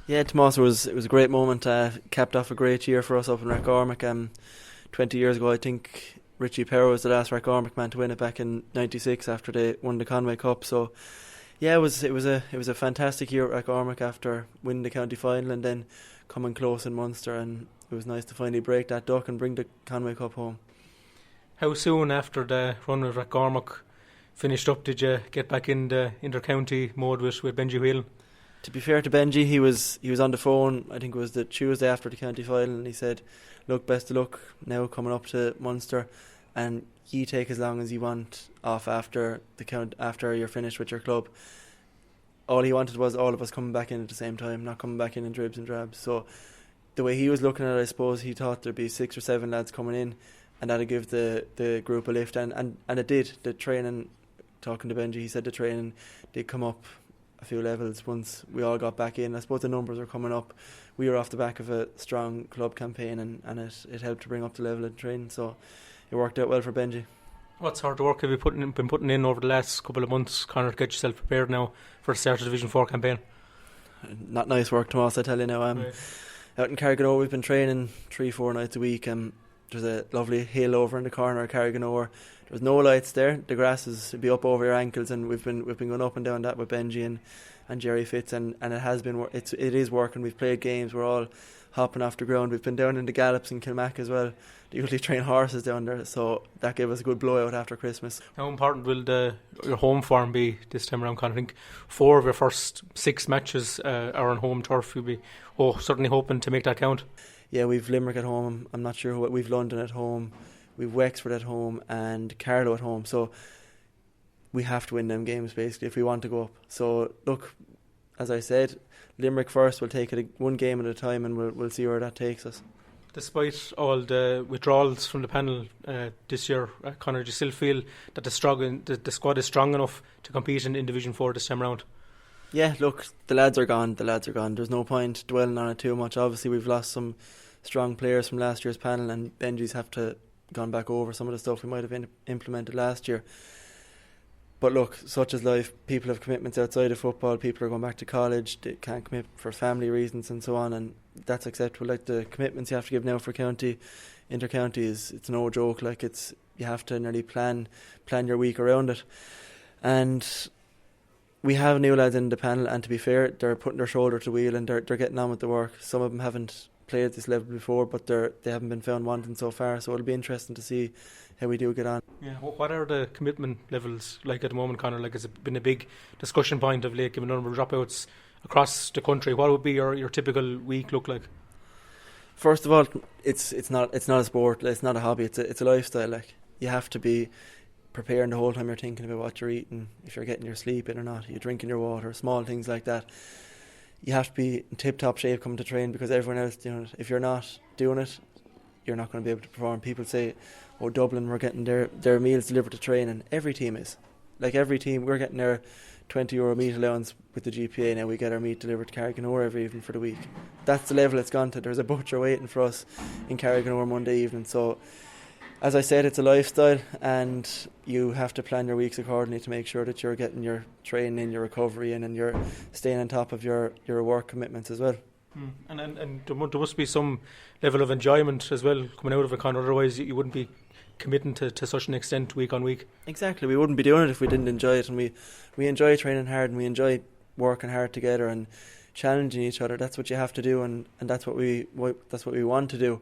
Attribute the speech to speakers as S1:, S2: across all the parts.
S1: Yeah, Tomas, it was a great moment. Capped off a great year for us up in Rathcormac. 20 years ago, I think Richie Perro was the last Rathcormac man to win it back in '96 after they won the Conway Cup. So yeah, it was a fantastic year at Rathcormac after winning the county final and then coming close in Munster, and it was nice to finally break that duck and bring the Conway Cup home.
S2: How soon after the run with Rathcormac finished up did you get back in the inter-county mode with Benji Whelan?
S1: To be fair to Benji, he was on the phone. I think it was the Tuesday after the county final, and he said, "Look, best of luck now coming up to Munster, and you take as long as you want off after after you're finished with your club." All he wanted was all of us coming back in at the same time, not coming back in dribs and drabs. So the way he was looking at it, I suppose he thought there'd be 6 or 7 lads coming in, and that'd give the group a lift, and it did. The training, talking to Benji, he said the training did come up a few levels once we all got back in. I suppose the numbers are coming up. We were off the back of a strong club campaign, and it helped to bring up the level of training, so it worked out well for Benji.
S2: What sort of work have you been putting in over the last couple of months, Conor, to get yourself prepared now for the start of Division 4 campaign?
S1: Not nice work, Tomas, I tell you now.
S2: Right.
S1: Out in Carriganore, we've been training 3-4 nights a week. There's a lovely hill over in the corner of Carriganore. There's no lights there. The grass would be up over your ankles, and we've been going up and down that with Benji and Jerry Fitz, and it has been it is working. We've played games. We're all hopping off the ground. We've been down in the gallops in Kilmac as well. They usually train horses down there, so that gave us a good blowout after Christmas.
S2: How important will your home form be this time around, Conor? I think 4 of your first 6 matches are on home turf. You'll be certainly hoping to make that count.
S1: Yeah, we've Limerick at home. I'm not sure we've London at home. We've Wexford at home and Carlow at home. So we have to win them games basically if we want to go up. So look, as I said, Limerick first. We'll take it one game at a time, and we'll see where that takes us.
S2: Despite all the withdrawals from the panel this year, Conor, do you still feel that the squad is strong enough to compete in Division 4 this time round?
S1: Yeah, look, the lads are gone. There's no point dwelling on it too much. Obviously, we've lost some strong players from last year's panel, and Benji's have to gone back over some of the stuff we might have implemented last year. But look, such is life. People have commitments outside of football. People are going back to college. They can't commit for family reasons and so on, and that's acceptable. Like the commitments you have to give now for county, inter-county it's no joke. Like you have to nearly plan your week around it. And we have new lads in the panel, and to be fair, they're putting their shoulder to the wheel and they're getting on with the work. Some of them haven't played at this level before, but they haven't been found wanting so far. So it'll be interesting to see how we do get on.
S2: Yeah, what are the commitment levels like at the moment, Conor? Like, has it been a big discussion point of late, given the number of dropouts across the country? What would be your typical week look like?
S1: First of all, it's not a sport. It's not a hobby. It's a lifestyle. Like, you have to be preparing the whole time you're thinking about what you're eating, if you're getting your sleep in or not, you're drinking your water, small things like that. You have to be in tip-top shape coming to train, because everyone else doing it. If you're not doing it, you're not going to be able to perform. People say, "Oh, Dublin, we're getting their meals delivered to training." Every team is. Like, every team, we're getting our €20 meat allowance with the GPA now. We get our meat delivered to Carriganore every evening for the week. That's the level it's gone to. There's a butcher waiting for us in Carriganore Monday evening. So, as I said, it's a lifestyle, and you have to plan your weeks accordingly to make sure that you're getting your training in, your recovery in, and you're staying on top of your work commitments as well.
S2: And there must be some level of enjoyment as well coming out of it, Conor. Otherwise you wouldn't be committing to such an extent week on week.
S1: Exactly, we wouldn't be doing it if we didn't enjoy it, and we enjoy training hard, and we enjoy working hard together and challenging each other. That's what you have to do, and that's what we want to do.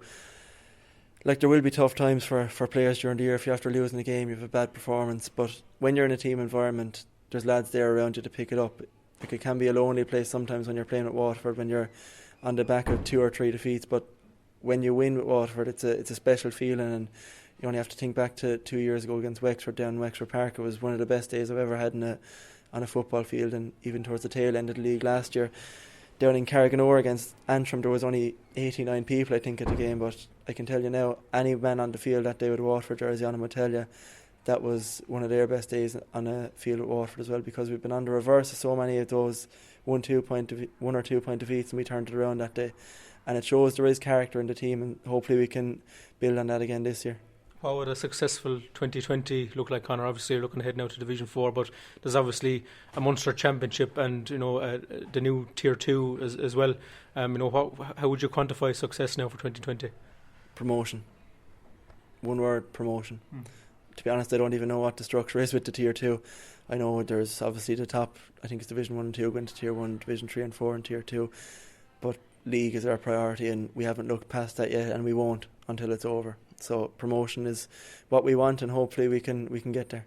S1: Like, there will be tough times for players during the year. If you're after losing a game, you have a bad performance, but when you're in a team environment, there's lads there around you to pick it up. Like, it can be a lonely place sometimes when you're playing with Waterford, when you're on the back of 2 or 3 defeats, but when you win with Waterford, it's a special feeling. And you only have to think back to 2 years ago against Wexford down in Wexford Park. It was one of the best days I've ever had on a football field, and even towards the tail end of the league last year. Down in Carriganore against Antrim, there was only 89 people, I think, at the game, but I can tell you now, any man on the field that day with a Waterford jersey on him will tell you that was one of their best days on a field with Waterford as well, because we've been on the reverse of so many of those 1 or 2 point defeats, and we turned it around that day. And it shows there is character in the team, and hopefully we can build on that again this year.
S2: What would a successful 2020 look like, Conor? Obviously, you're looking ahead now to Division 4, but there's obviously a Munster Championship and the new Tier 2 as well. How would you quantify success now for 2020?
S1: Promotion. One word: promotion. To be honest, I don't even know what the structure is with the Tier 2. I know there's obviously the top, I think it's Division 1 and 2 going to Tier 1, Division 3 and 4 and Tier 2. But league is our priority, and we haven't looked past that yet, and we won't until it's over. So promotion is what we want, and hopefully we can get there.